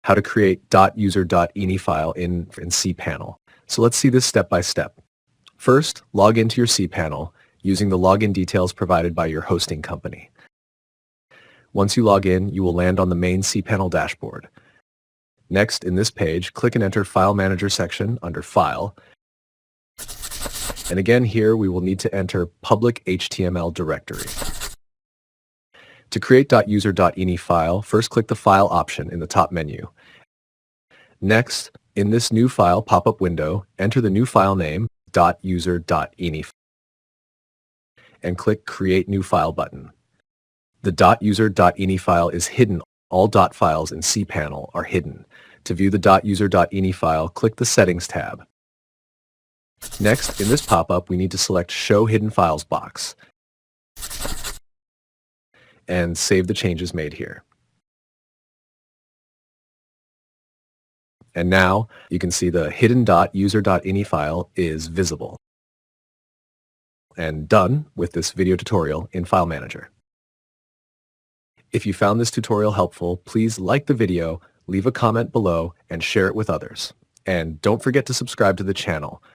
how to create .user.ini file in cPanel. So let's see this step by step. First, log into your cPanel using the login details provided by your hosting company. Once you log in, you will land on the main cPanel dashboard. Next, in this page, click and enter File Manager section under File. And again here, we will need to enter public HTML directory. To create .user.ini file, first click the File option in the top menu. Next, in this new file pop-up window, enter the new file name, .user.ini, and click Create New File button. The .user.ini file is hidden. All .dot files in cPanel are hidden. To view the .user.ini file, click the Settings tab. Next, in this pop-up, we need to select Show Hidden Files box and save the changes made here. And now you can see the hidden .user.ini file is visible. And done with this video tutorial in File Manager. If you found this tutorial helpful, please like the video, leave a comment below, and share it with others. And don't forget to subscribe to the channel.